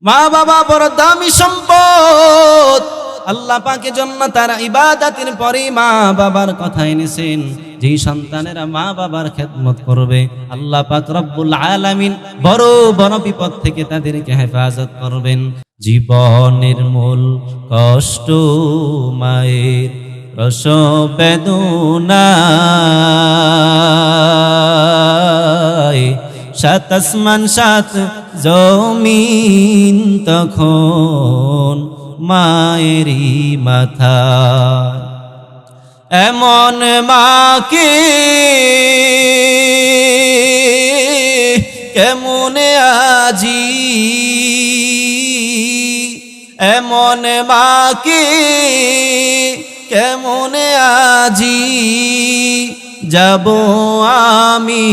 মা বাবা বড় দামি সম্পদ। আল্লাহ পাকের জন্য তারা ইবাদতের পরে মা বাবার কথা এনেছেন। যেই সন্তানেরা মা বাবার খেদমত করবে, আল্লাহ পাক রব্বুল আলামিন বড় বড় বিপদ থেকে তাদেরকে হেফাজত করবেন। জীবনের মূল কষ্ট মায়ের প্রসব বেদনায়, সাত আসমান সাত জমিন তখন মায়েরই মাথা। এমন মাকে কেমনে আজি, এমন মাকে কেমনে আজি যাব আমি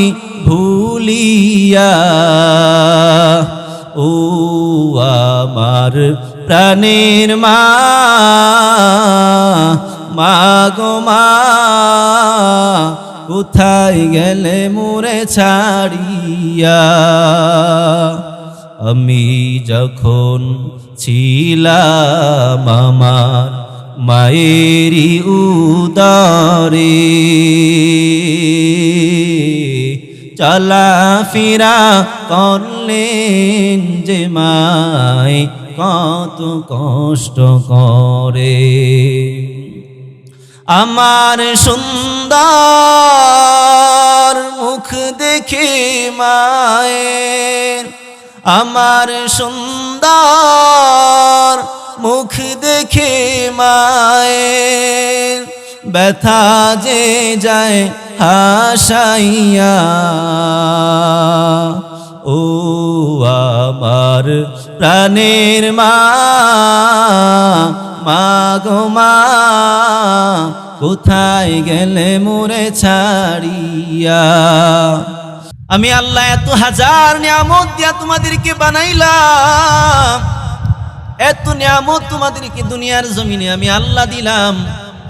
ভুলিয়া। ও আমার প্রাণের মা, মা গো মা, কোথায় গেলে মোরে ছাড়িয়া। আমি যখন ছিলাম আমার মায়েরই উদরে, চলাফেরা করলেন যে মায় কত কষ্ট করে। আমার সুন্দর মুখ দেখে মায়ের, আমার সুন্দর মুখ দেখে মায়ের ব্যথা যে যায় হাসাইয়া। ও আমার প্রাণের মা, মা গো মা, কোথায় গেলে মোরে ছাড়িয়া। আমি আল্লাহ এত হাজার নিয়ামত দিয়া তোমাদেরকে বানাইলাম, এত নিয়ামত তোমাদেরকে দুনিয়ার জমিনে আমি আল্লাহ দিলাম,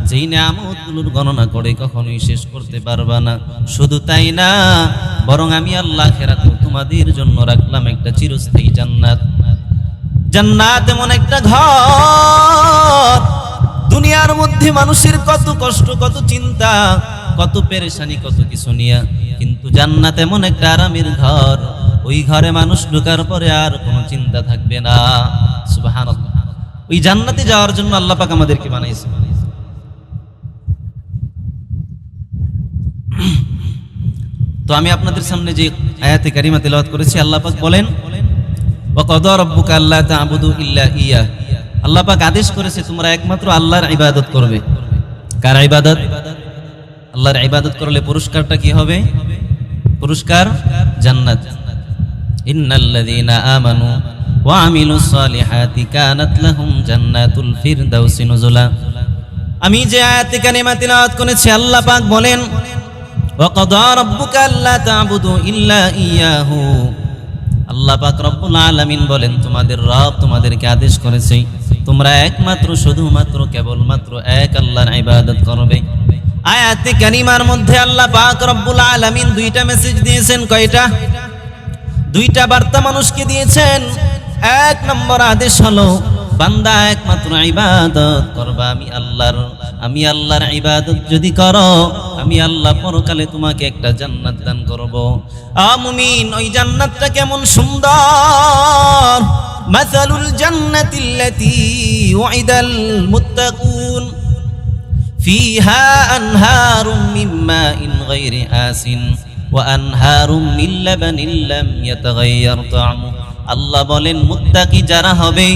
যেই নিয়ামতগুলোর গণনা করে কখনোই শেষ করতে পারবা না। শুধু তাই না, বরং আমি আল্লাহ আখিরাতে তোমাদের জন্য রাখলাম একটা চিরস্থায়ী জান্নাত। জান্নাত এমন একটা ঘর, দুনিয়ার মধ্যে মানুষের কত কষ্ট, কত চিন্তা, কত পেরেশানি, কত কিছু নিয়া, কিন্তু জান্নাত এমন একটা আরামের ঘর, ওই ঘরে মানুষ ঢোকার পরে আর কোনো চিন্তা থাকবে না। সুবহানাল্লাহ। ওই জান্নাতে যাওয়ার জন্য আল্লাহ পাক আমাদেরকে বানাইছে। তো আমি আপনাদের সামনে যে আয়াতে কারিমা তেলাওয়াত করেছি, আল্লাহ পাক বলেন ওয়া কাদা রাব্বুকা আল্লা তা'বুদু ইল্লা ইয়্যাহ। আল্লাহ পাক আদেশ করেছে তোমরা একমাত্র আল্লাহর ইবাদত করবে। কার ইবাদত? আল্লাহর ইবাদত করলে পুরস্কারটা কি হবে? পুরস্কার জান্নাত। ইন্নাল্লাযীনা আমানু ওয়া আমিলুস সালিহাতি কানাত লাহুম জান্নাতুল ফিরদাউসি নুজুলা। আমি যে আয়াতে কারিমা তেলাওয়াত করেছি, আল্লাহ পাক বলেন ওয়া কাদা রাব্বুকা আল্লা তা'বুদু ইল্লা ইয়্যাহু। আল্লাহ পাক রব্বুল আলামিন বলেন তোমাদের রব তোমাদেরকে আদেশ করেছে তোমরা একমাত্র শুধুমাত্র কেবলমাত্র এক আল্লাহর ইবাদত করবে। আয়াতে কারিমার মধ্যে আল্লাহ পাক রব্বুল আলামিন দুইটা মেসেজ দিয়েছেন। কয়টা? দুইটা বার্তা মানুষকে দিয়েছেন। এক নম্বর আদেশ হলো বান্দা একমাত্র ইবাদত করবা আমি আল্লাহর ইবাদত যদি করো, আমি আল্লাহ পরকালে তোমাকে একটা জান্নাত দান করব। মুমিন, ওই জান্নাতটা কেমন সুন্দর! মাসালুল জান্নাতিল্লাতী উইদাল মুত্তাকুন ফিহা আনহারুম মিন মাইন গায়রি আসিন ওয়া আনহারুম মিন লাবানিন লাম ইয়াতাগায়্যার তা'মুহু। আল্লাহ বলেন মুত্তাকি যারা হবে,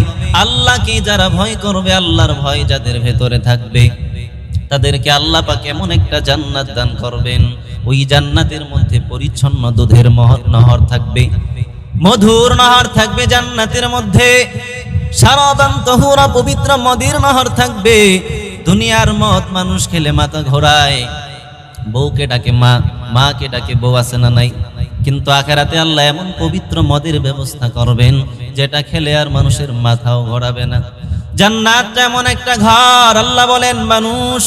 আল্লাহকে যারা ভয় করবে, আল্লাহর ভয় যাদের ভেতরে থাকবে, তাদেরকে আল্লাহ পাক এমন একটা জান্নাত দান করবেন, ওই জান্নাতের মধ্যে পরিচ্ছন্ন দুধের নহর থাকবে, মধুর নহর থাকবে জান্নাতের মধ্যে, সারাদান তাহুরা পবিত্র মদের নহর থাকবে। দুনিয়ার মদ মানুষ খেলে মাথা ঘোরায়, বউকে ডাকে মা, মাকে ডাকে বউ, আছে না নাই? কিন্তু আখিরাতে আল্লাহ এমন পবিত্র মদের ব্যবস্থা করবেন যেটা খেলে আর মানুষের মাথাও ঘোরাবে না। জান্নাত এমন একটা ঘর, আল্লাহ বলেন মানুষ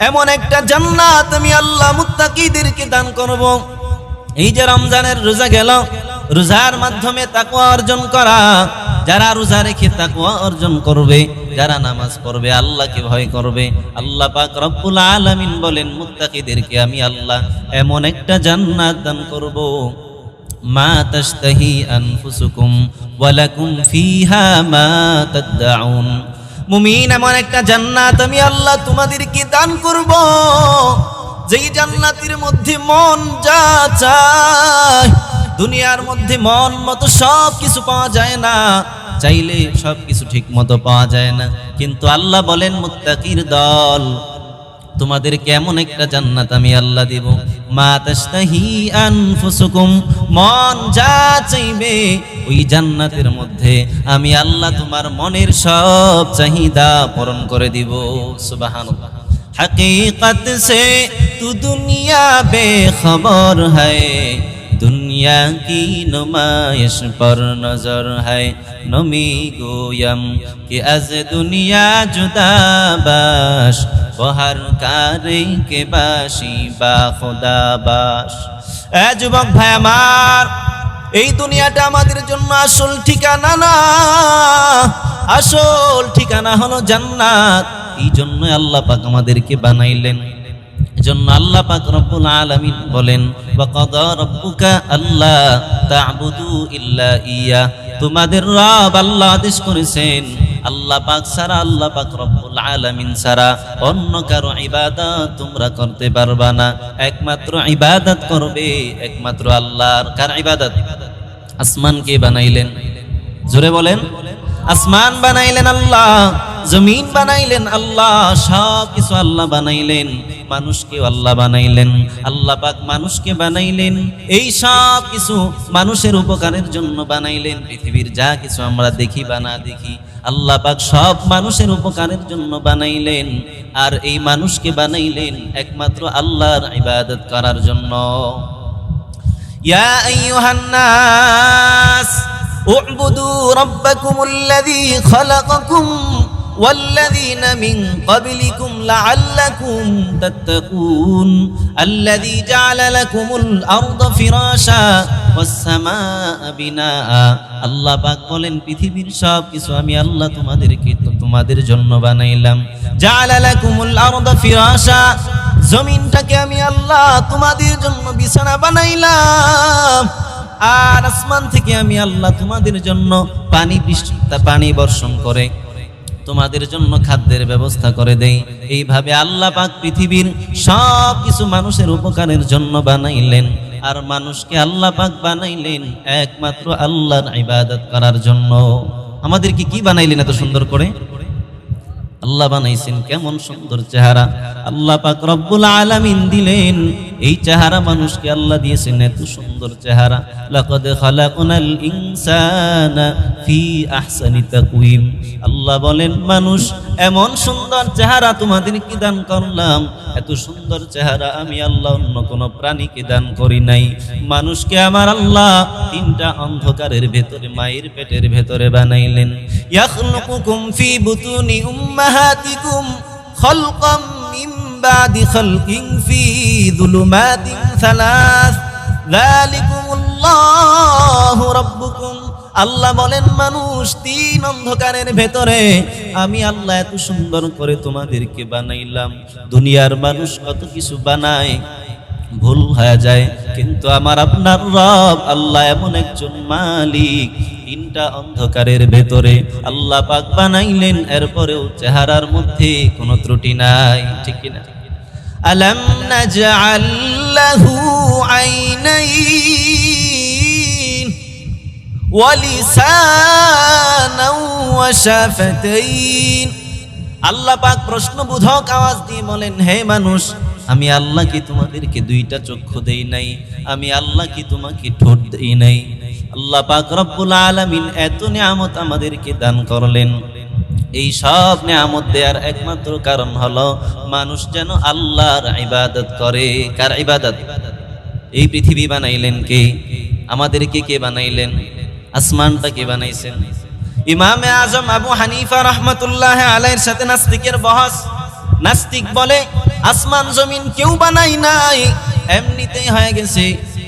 এমন একটা জান্নাত আমি আল্লাহ মুত্তাকিদেরকে দান করব। এই যে রমজানের রোজা গেল, রোজার মাধ্যমে তাকওয়া অর্জন করা, যারা রোজা রেখে তাকওয়া অর্জন করবে, যারা নামাজ পড়বে, আল্লাহকে ভয় করবে, আল্লাহ পাক রব্বুল আলামিন বলেন মুত্তাকিদেরকে আমি আল্লাহ এমন একটা জান্নাত দান করব, মা তাশতাহি আনফুসুকুম ওয়া লাকুম ফিহা মা তাদউন। মুমিন, এমন একটা জান্নাত আমি আল্লাহ তোমাদেরকে দান করব, যেই জান্নাতের মধ্যে মন যা চায়, দুনিয়ার মধ্যে মন মতো সব কিছু পাওয়া যায় না, চাইলে সব কিছু ঠিক মতো পাওয়া যায় না, কিন্তু আল্লাহ বলেন মুত্তাকির দল, তোমাদেরকে এমন একটা জান্নাত আমি আল্লাহ দিব, মা তাশতাহি আনফুসুকুম, মন যা চাইবে ওই জান্নাতের মধ্যে আমি আল্লাহ তোমার মনের সব চাহিদা পূরণ করে দিব। সুবহানাল্লাহ। हकीकत से तू दुनिया बेखबर है, दुनिया की नुमाइश पर नजर है, नमी गोयम कि अज दुनिया जुदा बाश, बहर कारे के बाशी बा खुदा बाश। ए जुबक भाई আমার, এই দুনিয়াটা আমাদের জন্য আসল ঠিকানা না, আসল ঠিকানা হলো জান্নাত। এই জন্য আল্লাহ পাক আমাদেরকে বানাইলেন, এজন্য আল্লাহ পাক রব্বুল আলামিন বলেন ওয়া কাদা রাব্বুকা আল্লা তা'বুদু ইল্লা ইয়া, তোমাদের রব আল্লাহ আদেশ করেছেন আল্লাহ পাক ছাড়া, আল্লাহ পাক রব্বুল আলামিন ছাড়া অন্য কারো ইবাদত তোমরা করতে পারবা না, একমাত্র ইবাদত করবে একমাত্র আল্লাহর। কার ইবাদত? আসমান কে বানাইলেন? জোরে বলেন। আসমান বানাইলেন আল্লাহ, জমিন বানাইলেন আল্লাহ, সব কিছু আল্লাহ বানাইলেন, মানুষকে আল্লাহ বানাইলেন, আল্লাহ পাক মানুষকে বানাইলেন, এই সব কিছু মানুষের উপকারের জন্য বানাইলেন। পৃথিবীর যা কিছু আমরা দেখি বা না দেখি, আল্লাহ পাক সব মানুষের উপকারের জন্য বানাইলেন, আর এই মানুষকে বানাইলেন একমাত্র আল্লাহর ইবাদত করার জন্য। ইয়া আইয়ুহান নাস উ'বুদু রাব্বাকুমুল্লাযী খালাকাকুম والذين من قبلكم لعلكم تتقون الذي جعل لكم الأرض فراشا والسماء بناء। আল্লাহ পাক বলেন পৃথিবীর সব কিছু আমি আল্লাহ তোমাদেরকে তোমাদের জন্য বানাইলাম। জাআলা লাকুমুল আরদা ফিরাশা, জমিনটাকে আমি আল্লাহ তোমাদের জন্য বিছানা বানাইলাম, আর আসমান থেকে আমি আল্লাহ তোমাদের জন্য পানি বর্ষণ করে তোমাদের জন্য খাদ্যের ব্যবস্থা করে দেই। এইভাবে আল্লাহ পাক পৃথিবীর সব কিছু মানুষের উপকারের জন্য বানাইলেন, আর মানুষকে আল্লাহ পাক বানাইলেন একমাত্র আল্লাহর ইবাদত করার জন্য। আমাদেরকে কি বানাইলেন এত সুন্দর করে? আল্লাহ বানাইছেন কেমন সুন্দর চেহারা, আল্লাহ পাক রব্বুল আলামিন দিলেন এই চেহারা মানুষকে, আল্লাহ দিয়েছেন এত সুন্দর চেহারা। লাকাদ খালাকনাল ইনসানা ফি আহসানি তাকওয়িম। আল্লাহ বলেন মানুষ এমন সুন্দর চেহারা তোমাদেরকে দান করলাম, এত সুন্দর চেহারা আমি আল্লাহ অন্য কোনো প্রাণীকে দান করি নাই। মানুষকে আমার আল্লাহ তিনটা অন্ধকারের ভেতরে মায়ের পেটের ভেতরে বানাইলেন। ইয়াখলুকুকুম ফি বুতুনি উম্মাহাতিকুম খালকাম মিন বাদি খালকিন ফি যুলুমাতিন সালাস যালিকুমুল্লাহু রাব্বুকুম। আল্লাহ বলেন মানুষ তিন অন্ধকারের ভেতরে আমি আল্লাহ এত সুন্দর করে তোমাদেরকে বানাইলাম। দুনিয়ার মানুষ কত কিছু বানায়, ভুল হয়ে যায়, কিন্তু আমার আপনার রব আল্লাহ এমন একজন মালিক, তিনটা অন্ধকারের ভেতরে আল্লাহ পাক বানাইলেন, এরপরেও চেহারার মধ্যে কোনো ত্রুটি নাই, ঠিক কিনা? আলাম নাজআল লাহু আইনাইন ওয়া লিসানাও ওয়া শাফাতাইন। আল্লাহ পাক প্রশ্নবোধক আওয়াজ দিয়ে বলেন, হে মানুষ, আমি আল্লাহ কি তোমাদেরকে দুইটা চক্ষু দেই নাই? আমি আল্লাহ কি তোমাকে ঠোঁট দেই নাই? আল্লাহ পাক রব্বুল আলামিন এত নিয়ামত আমাদেরকে দান করলেন। এই সব নিয়ামত দেওয়ার একমাত্র কারণ হলো মানুষ যেন আল্লাহর ইবাদত করে। কার ইবাদত? এই পৃথিবী বানাইলেন কে? আমাদেরকে কে বানাইলেন? আসমানটা কে বানাইছেন? ইমামে আজম আবু হানিফা রাহমাতুল্লাহ আলাইহির সাথে নাস্তিকের বহস। নাস্তিক বলে আসমান জমিন কেউ বানাই নাই, এমনিতেই হয়ে গেছে।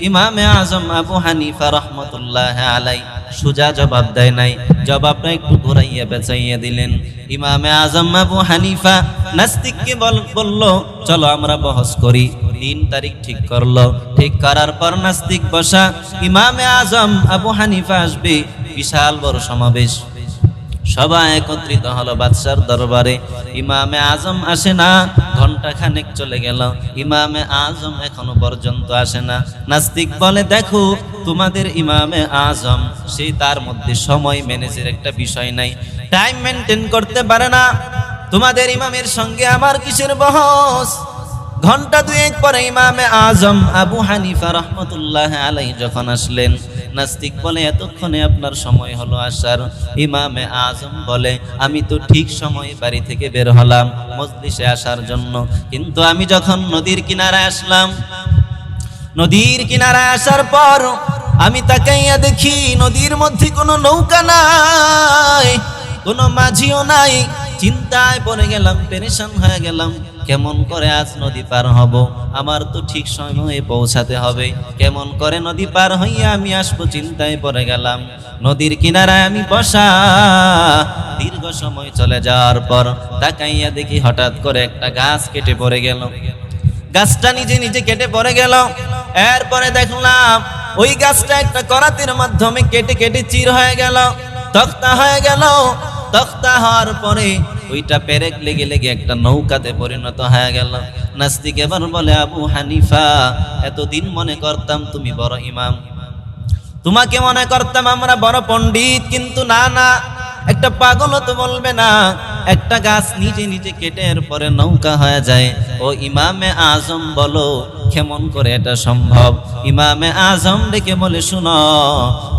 ইমামে আজম আবু হানিফা রহমতুল্লাহ আলাই সোজা জবাব দেয় নাই, জবাবটা একটু ঘুরাইয়া বেচাইয়া দিলেন। ইমামে আজম আবু হানিফা নাস্তিককে বলল, চলো আমরা বহস করি। 3 তারিখ ঠিক করলো। ঠিক করার পর নাস্তিক বসা, ইমামে আজম আবু হানিফা আসবে, বিশাল বড় সমাবেশ, সবাই একত্রিত হলো বাদশার দরবারে। ইমামে আজম আসে না, ঘন্টা খানেক চলে গেল, ইমামে আজম এখনো পর্যন্ত আসে না। নাস্তিক বলে, দেখো তোমাদের ইমামে আজম, সেই তার মধ্যে সময় ম্যানেজের একটা বিষয় নাই, টাইম মেনটেন করতে পারে না। তোমাদের ইমামের সঙ্গে আমার কিসের বহস? ঘন্টা 2 পরে ইমামে আজম আবু হানিফা রহমতুল্লাহ আলাই যখন আসলেন, নাস্তিক বলে, এতক্ষণে আপনার সময় হলো আসার। ইমামে আজম বলে, আমি তো ঠিক সময়ে বাড়ি থেকে বের হলাম মজলিসে আসার জন্য, কিন্তু আমি যখন নদীর কিনারায় আসলাম, নদীর কিনারায় আসার পর আমি তাকাইয়া দেখি নদীর মধ্যে কোনো নৌকা নাই, কোনো মাঝিও নাই। চিন্তায় পড়ে গেলাম, পেরেশান হয়ে গেলাম, কেমন করে আজ নদী পার হব? আমার তো ঠিক সময়ে পৌঁছাতে হবে, কেমন করে নদী পার হইয়া আমি আসবো? চিন্তায় পড়ে গেলাম। নদীর কিনারায় আমি বসা, দীর্ঘ সময় চলে যাওয়ার পর তাকাইয়া দেখি হঠাৎ করে একটা গাছ কেটে পড়ে গেল। গাছটা নিজে নিজে কেটে পড়ে গেল। এরপরে দেখলাম ওই গাছটা একটা করাতের মাধ্যমে কেটে কেটে চির হয়ে গেল, তক্তা হয়ে গেল। তক্তা হওয়ার পরে ওইটা পেরেক লেগে লেগে একটা নৌকাতে পরিণত হয়ে গেল। নাস্তিক এবার বলে, আবু হানিফা, এতদিন মনে করতাম তুমি বড় ইমাম, তোমাকে মনে করতাম আমরা বড় পণ্ডিত, কিন্তু না না, একটা পাগলও তো বলবে না একটা গাছ নিজে নিজে কেটে এরপরে নৌকা হয়ে যায়। ও ইমামে আজম, বলো কেমন করে এটা সম্ভব? ইমামে আজম ডেকে বলে, শুনো,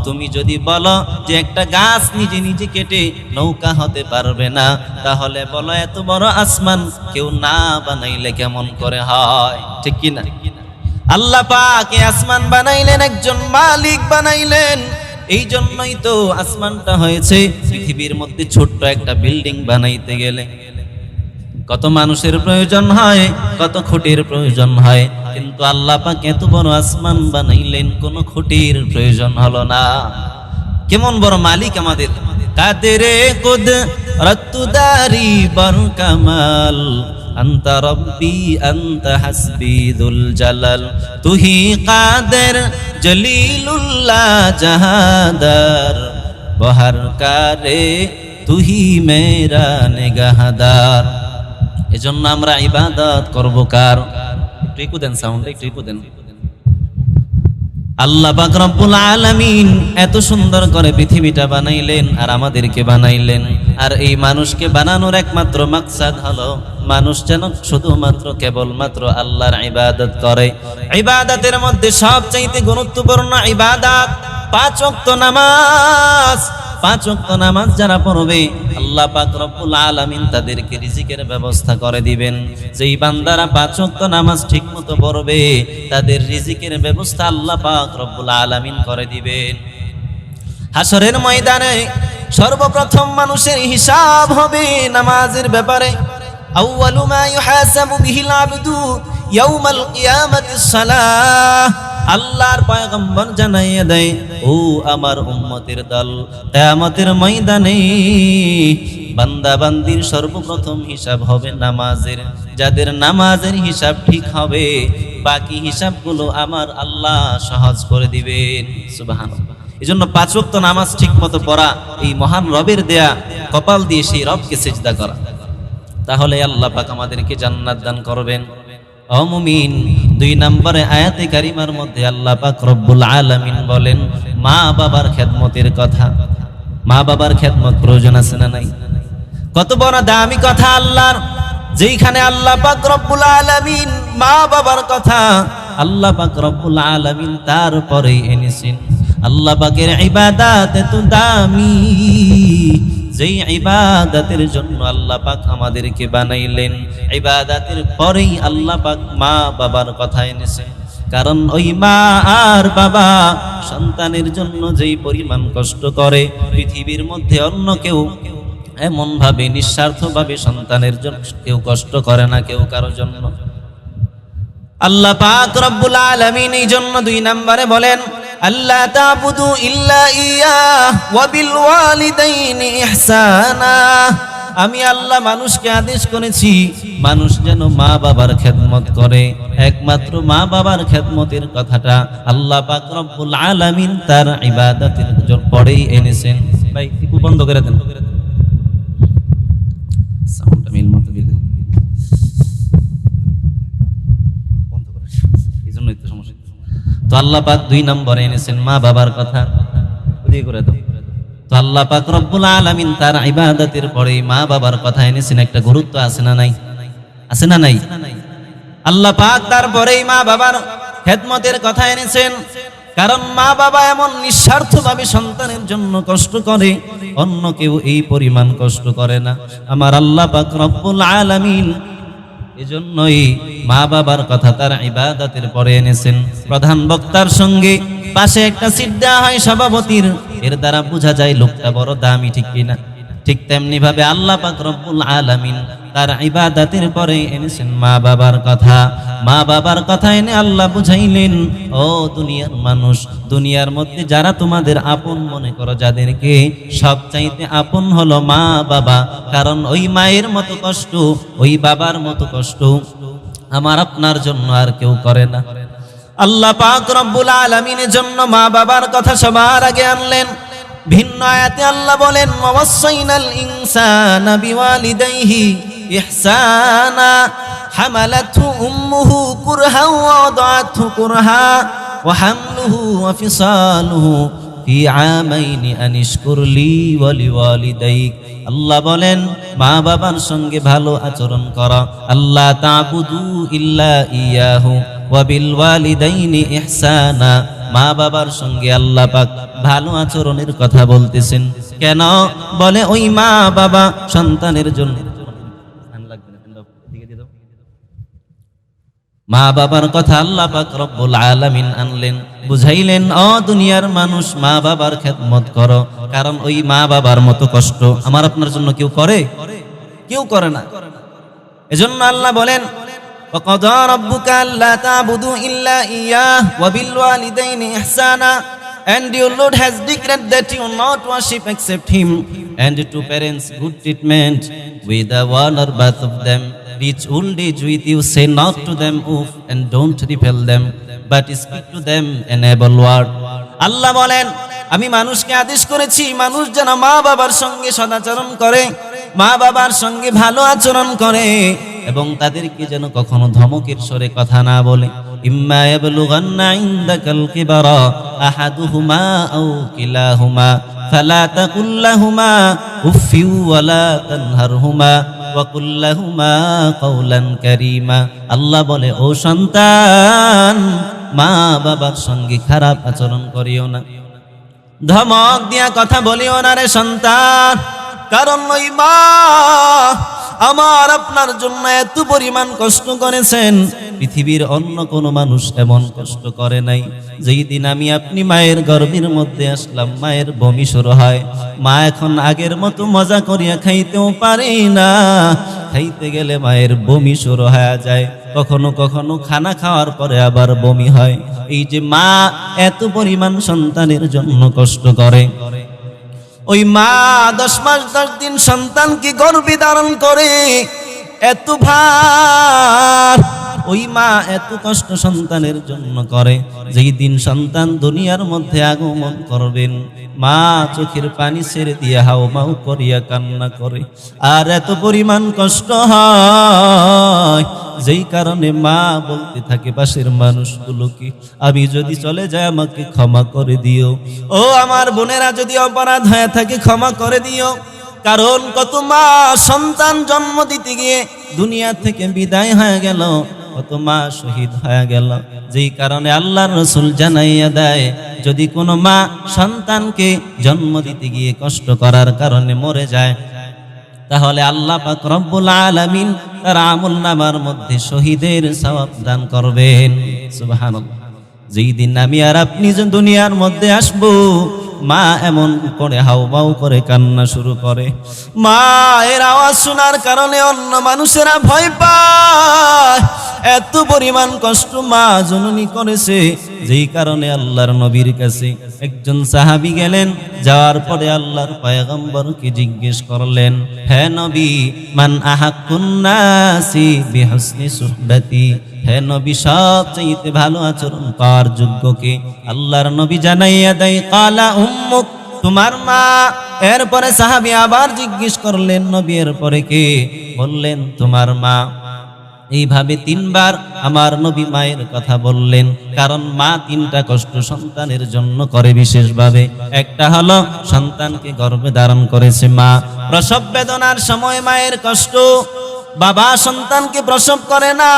তুমি যদি বলো যে একটা গাছ নিজে নিজে কেটে নৌকা হতে পারবে না, তাহলে বলো এত বড় আসমান কেউ না বানাইলে কেমন করে হয়? ঠিক কি না? আল্লাহ পাক এই আসমান বানাইলেন, একজন মালিক বানাইলেন, এই জন্যই তো আসমানটা হয়েছে। পৃথিবীর মধ্যে ছোট্ট একটা বিল্ডিং বানাইতে গেলে কত মানুষের প্রয়োজন হয়, কত খুঁটির প্রয়োজন হয়, কিন্তু আল্লাহ পাক এত বড় আসমান বানাইলেন, কোনো খুঁটির প্রয়োজন হলো না। কেমন বড় মালিক আমাদের! কাদেরে কুদরতদারি বর কামাল, আনতা রব্বি আনতা হাসবি যুল জালাল, তুহি কাদের জলিলুল্লাহ জাহাদার, বহর কারে তুহি মেরা নিগাহদার। এজন্য আমরা ইবাদত করব কার? একটু দেন সাউন্ড, একটু দেন। আল্লাহ পাক রব্বুল আলামিন এত সুন্দর করে পৃথিবীটা বানাইলেন আর আমাদেরকে বানাইলেন, আর এই মানুষকে বানানোর একমাত্র মাকসাদ হলো মানুষ যেন শুধুমাত্র কেবলমাত্র আল্লাহর ইবাদত করে। ইবাদতের মধ্যে সবচাইতে গুরুত্বপূর্ণ ইবাদত 5 ওয়াক্ত নামাজ। 5 ওয়াক্ত নামাজ যারা পড়বে, আল্লাহ পাক রব্বুল আলামিন তাদেরকে রিজিকের ব্যবস্থা করে দিবেন। যেই বান্দারা 5 ওয়াক্ত নামাজ ঠিকমতো পড়বে, তাদের রিজিকের ব্যবস্থা আল্লাহ পাক রব্বুল আলামিন করে দিবেন। হাসরের ময়দানে সর্বপ্রথম মানুষের হিসাব হবে নামাজের ব্যাপারে। আউয়ালু মা ইউহাসাবু বিহিল আবদু ইয়াউমাল কিয়ামাতিস সালাহ। আল্লাহর পয়গম্বর জানাইয়া দেয়, ও আমার উম্মতের দল, কিয়ামতের ময়দানে বান্দা বান্দির সর্বপ্রথম হিসাব হবে নামাজের। যাদের নামাজের হিসাব ঠিক হবে, বাকি হিসাবগুলো আমার আল্লাহ সহজ করে দিবেন। সুবহানাল্লাহ। এজন্য 5 ওয়াক্ত নামাজ ঠিকমতো পড়া, এই মহান রবের দেয়া কপাল দিয়ে সেই রবকে সিজদা করা, তাহলে আল্লাহ পাক আমাদেরকে জান্নাত দান করবেন। ও মুমিন, 2 নম্বরে আয়াতে কারিমার মধ্যে আল্লাহ পাক রব্বুল আলামিন বলেন মা বাবার খেদমতের কথা। মা বাবার খেদমত প্রয়োজন আছে না নাই? কত বড় দামি কথা আল্লাহর, যেইখানে আল্লাহ পাক রব্বুল আলামিন মা বাবার কথা আল্লাহ পাক রব্বুল আলামিন তারপরে এনেছেন। আল্লাহ পাকের ইবাদত এত দামি, যেই ইবাদতের জন্য আল্লাহ পাক আমাদেরকে বানাইলেন, ইবাদতের পরেই আল্লাহ পাক মা বাবার কথা এনেছেন। কারণ ওই মা আর বাবা সন্তানের জন্য যেই পরিমাণ কষ্ট করে, পৃথিবীর মধ্যে অন্য কেউ এমন ভাবে নিঃস্বার্থভাবে সন্তানের জন্য কেউ কষ্ট করে না, কেউ কারোর জন্য। আল্লাহ পাক রব্বুল আলামিন এই জন্য 2 নম্বরে বলেন আল্লাহ তা'বুদু ইল্লা ইয়্যাহ ওয়া বিল ওয়ালিদাইনি ইহসানা। আমি আল্লাহ মানুষকে আদেশ করেছি মানুষ যেন মা বাবার খেদমত করে। একমাত্র মা বাবার খেদমতের কথাটা আল্লাহ পাক রব্বুল আলামিন তার ইবাদতের পরেই এনেছেন। ভাই একটু বন্ধ করে দেন, সাউন্ডটা মিল মতো দিলে বন্ধ করে, এইজন্যই তো সমস্যা। তো আল্লাহ পাক 2 নম্বরে এনেছেন মা বাবার কথা, বুঝিয়ে করে দাও। তো আল্লাহ পাক রব্বুল আলামিন তার ইবাদতের পরে মা বাবার কথা এনেছেন। একটা গুরুত্ব আছে না নাই? আছে না নাই? আল্লাহ পাক তারপরেই মা বাবার খেদমতের কথা এনেছেন, কারণ মা বাবা এমন নিঃস্বার্থভাবে সন্তানের জন্য কষ্ট করে, অন্য কেউ এই পরিমাণ কষ্ট করে না। আমার আল্লাহ পাক রব্বুল আলামিন এজন্যই মা বাবার কথা তার ইবাদতের পরে এনেছেন। প্রধান বক্তার সঙ্গে পাশে একটা সিট দেওয়া হয় সভাপতির, এর দ্বারা বোঝা যায় লোকটা বড় দামি, ঠিক কিনা? ঠিক তেমনি ভাবে আল্লাহ পাক রব্বুল আলামিন তার ইবাদতের পরে এনেছেন মা বাবার কথা। মা বাবার কথা এনে আল্লাহ বুঝাইলেন, ও দুনিয়ার মানুষ, দুনিয়ার মধ্যে যারা তোমাদের আপন মনে করো, যাদেরকে সবচাইতে আপন হলো মা বাবা। কারণ ওই মায়ের মতো কষ্ট, ওই বাবার মতো কষ্ট আমার আপনার জন্য আর কেউ করে না। আল্লাহ পাক রব্বুল আলামিনের জন্য মা বাবার কথা সবার আগে আনলেন। ভিন্ন আয়াতে আল্লাহ বলেন, ওয়াসাইনাল ইনসানা বিওয়ালিদাইহি ইহসানা হামালাতহু উম্মুহু কুরহা ওয়া ওয়াদাআতহু কুরহা ওয়া হামলুহু ওয়া ফিসালুহু ফি আমাইনি আনিশকুর লি ওয়া লিওয়ালিদাইক। আল্লাহ বলেন মা বাবার সঙ্গে ভালো আচরণ করো। আল্লাহ তা'বুদু ইল্লা ইয়াহু ওয়া বিল ওয়ালিদাইনি ইহসানা। মা বাবার সঙ্গে আল্লাহ পাক ভালো আচরণের কথা বলতেছেন। কেন? বলে ওই মা বাবা সন্তানের জন্য, মা বাবার কথা আল্লাহ পাক রব্বুল আলামিন আনলেন, বুঝাইলেন, ও দুনিয়ার মানুষ মা বাবার খেদমত করো, কারণ ওই মা বাবার মতো কষ্ট আমার আপনার জন্য কেউ করে? কেউ করে না। এজন্য আল্লাহ বলেন, وَقَضَى رَبُّكَ أَلَّا تَعْبُدُوا إِلَّا إِيَّاهُ وَبِالْوَالِدَيْنِ إِحْسَانًا. And your Lord has declared that you will not worship except Him, and to parents good treatment with the honor both of them. Reach old age with you, say not to them oof, and don't repel them, but speak to them an able word. আল্লাহ বলেন, আমি মানুষকে আদেশ করেছি মানুষ যেন মা বাবার সঙ্গে সদাচরণ করে, মা বাবার সঙ্গে ভালো আচরণ করে, এবং তাদেরকে যেন কখনো ধমকের স্বরে কথা না বলে। ইম্মা ইয়াবলুগান্না ইনদাকাল কিবারা আহাদুহুমা আও কিলাহুমা ফালা তাকুল লাহুমা উফফিউ ওয়ালা তানহারহুমা ওয়া কুল লাহুমা কাওলান কারীমা। আল্লাহ বলে, ও সন্তান, মা বাবার সঙ্গে খারাপ আচরণ করিও না, ধমক দিয়া কথা বলিও না রে সন্তান। কারণ ওই মা আমার আপনার জন্য এত পরিমাণ কষ্ট করেছেন, পৃথিবীর অন্য কোনো মানুষ এমন কষ্ট করে নাই। যেই দিন আমি আপনি মায়ের গর্ভের মধ্যে আসলাম, মায়ের বমি শুরু হয়। মা এখন আগের মতো মজা করিয়া খাইতেও পারে না, খাইতে গেলে মায়ের বমি শুরু হয়ে যায়। কখনো কখনো খানা খাওয়ার পরে আবার বমি হয়। এই যে মা এত পরিমাণ সন্তানের জন্য কষ্ট করে, ওই মা 10 মাস 10 দিন সন্তানকে গর্ভে ধারণ করে, এত ভার ওই মা এত কষ্ট সন্তানের জন্য করে। যেই দিন সন্তান দুনিয়ার মধ্যে আগমন করবেন, মা চোখের পানি ছেড়ে দিয়ে হাউমাউ করিয়া কান্না করে, আর এত পরিমাণ কষ্ট হয়, যেই কারণে মা বলতে থাকে পাশের মানুষগুলোকে, আমি যদি চলে যাই আমাকে ক্ষমা করে দিও, ও আমার বোনেরা যদি অপরাধ হয়ে থাকে ক্ষমা করে দিও। কারণ কত মা সন্তান জন্ম দিতে গিয়ে দুনিয়া থেকে বিদায় হয়ে গেল, কত মা শহীদ হয়ে গেল। যেই কারণে আল্লাহর রাসূল জানাইয়া দেয়, যদি কোনো মা সন্তানকে জন্ম দিতে গিয়ে কষ্ট করার কারণে মরে যায়, তাহলে আল্লাহ পাক রব্বুল আলামিন তার আমলনামার মধ্যে শহীদের সওয়াব দান করবেন। সুবহানাল্লাহ। যেই দিন আমি আর আপনি যে দুনিয়ার মধ্যে আসবো, মা এমন করে হাউমাউ করে কান্না শুরু করে। মায়ের আওয়াজ শোনার কারণে অন্য মানুষেরা ভয় পায়। এত পরিমাণ কষ্ট মা জননী করেছে, যেই কারণে আল্লাহর নবীর কাছে একজন সাহাবী গেলেন। যাওয়ার পরে আল্লাহর পয়গম্বরকে জিজ্ঞেস করলেন, হে নবী, মান আহাক্কুন নাসি বিহুসনি সুহবাতি, হে নবী, সবচেয়ে ভালো আচরণ পাওয়ার যোগ্য কে? আল্লাহর নবী জানাইয়া দেয়, কালা উম্মুক, তোমার মা। এরপরে সাহাবী আবার জিজ্ঞেস করলেন, নবী এরপরে কে? বললেন, তোমার মা। এইভাবে তিনবার আমার নবী মায়ের কথা বললেন, কারণ মা তিনটা কষ্ট সন্তানের জন্য করে বিশেষভাবে। একটা হলো সন্তানকে গর্ভে ধারণ করেছে মা, প্রসব বেদনার সময় মায়ের কষ্ট। বাবা সন্তানকে প্রসব করে না,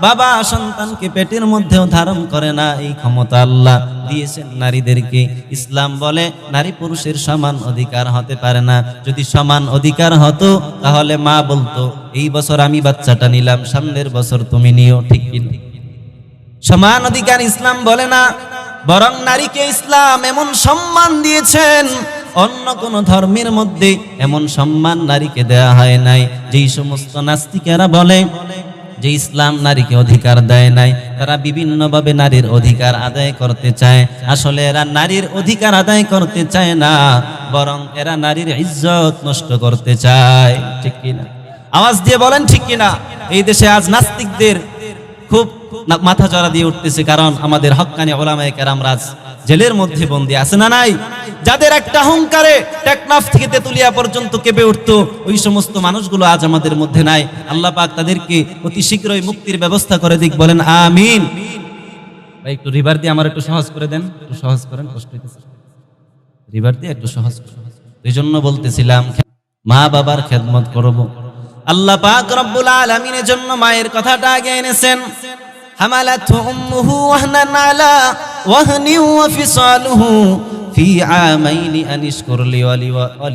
বাবা সন্তানকে পেটের মধ্যেও ধারণ করে না। এই ক্ষমতা আল্লাহ দিয়েছেন নারীদেরকে। ইসলাম বলে নারী পুরুষের সমান অধিকার হতে পারে না। যদি সমান অধিকার হতো তাহলে মা বলতো, এই বছর আমি বাচ্চাটা নিলাম, সামনের বছর তুমি নিও, ঠিক কি না? সমান অধিকার ইসলাম বলে না, বরং নারীকে ইসলাম এমন সম্মান দিয়েছেন, অন্য কোন ধর্মের মধ্যে এমন সম্মান নারীকে দেয়া হয় নাই। যেই সমস্ত নাস্তিকেরা বলে যে ইসলাম নারীকে অধিকার দেয় নাই, তারা বিভিন্নভাবে নারীর অধিকার আদায় করতে চায়। আসলে এরা নারীর অধিকার আদায় করতে চায় না, বরং এরা নারীর ইজ্জত নষ্ট করতে চায়, ঠিক কিনা? আওয়াজ দিয়ে বলেন ঠিক কিনা? এই দেশে আজ নাস্তিকদের খুব মাথা চড়া দিয়ে উঠতেছে, কারণ আমাদের হক্কানি উলামায়ে কেরাম জেলের মধ্যে বন্দী আছে না নাই? যাদের একটা হুঙ্কারে টেকনাফ থেকে তেতুলিয়া পর্যন্ত কেঁপে উঠতো, ওই সমস্ত মানুষগুলো আজ আমাদের মধ্যে নাই। আল্লাহ পাক তাদেরকে অতি শীঘ্রই মুক্তির ব্যবস্থা করে দিক, বলেন আমিন। ভাই একটু রিভার দিয়ে আমার একটু সহজ করে দেন, একটু সহজ করেন, কষ্ট হইতেছে। রিভার দিয়ে একটু সহজ করেন। এই জন্য বলতেছিলাম মা বাবার খেদমত করব। আল্লাহ পাক রব্বুল আলামিনের জন্য মায়ের কথাটা আগে এনেছেন। হামালাতহু উম্মুহু ওয়াহনান আলা ওয়াহনি ওয়া ফিসালুহু ফি আমাইনি আনিশকুর লি ওয়া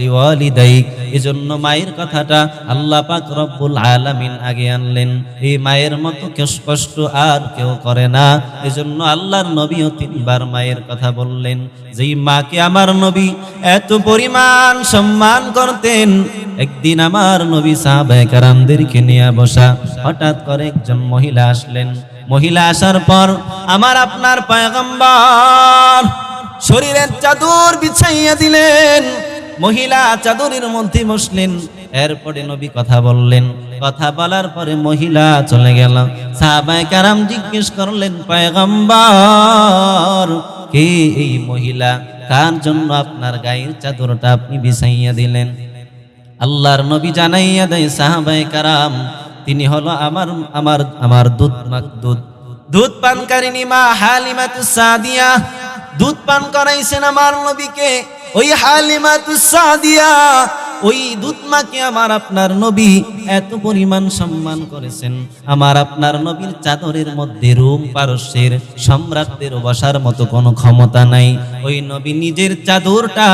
লিওয়ালিদাইক। এজন্য মায়ের কথাটা আল্লাহ পাক রব্বুল আলামিন আগে আনলেন। এই মায়ের মতো কষ্ট আর কেউ করে না। এজন্য আল্লাহর নবীও তিনবার মায়ের কথা বললেন। যেই মাকে আমার নবী এত পরিমাণ সম্মান করতেন, একদিন আমার নবী সাহাবায়ে কেরামদেরকে নিয়ে বসা, হঠাৎ করে একজন মহিলা আসলেন। মহিলা আসার পর আমার আপনার পয়গম্বর শরীরের চাদর বিছাইয়া দিলেন, মহিলা চাদরের মধ্যে বসলেন। এরপরে নবী কথা বললেন, কথা বলার পরে মহিলা চলে গেল। সাহাবায়ে কেরাম জিজ্ঞেস করলেন, পয়গম্বর, কে এই মহিলা? কার জন্য আপনার গায়ের চাদরটা আপনি বিছাইয়া দিলেন? আল্লাহর নবী জানাইয়া দেয় সাহাবায়ে কেরাম, তিনি হলো আমার দুধ পানকারিনী মা হালিমাতুস সাদিয়া। দুধ পান করাইছেন আমার নবীকে ওই হালিমাতুস সাদিয়া। ওই দুধ মাকে আমার আপনার নবী এত পরিমাণ সম্মান করেছেন। আমার আপনার নবীর চাদরের মধ্যে রোম পারস্যের সম্রাটদের বসার মতো কোনো ক্ষমতা নাই। ওই নবী নিজের চাদরটা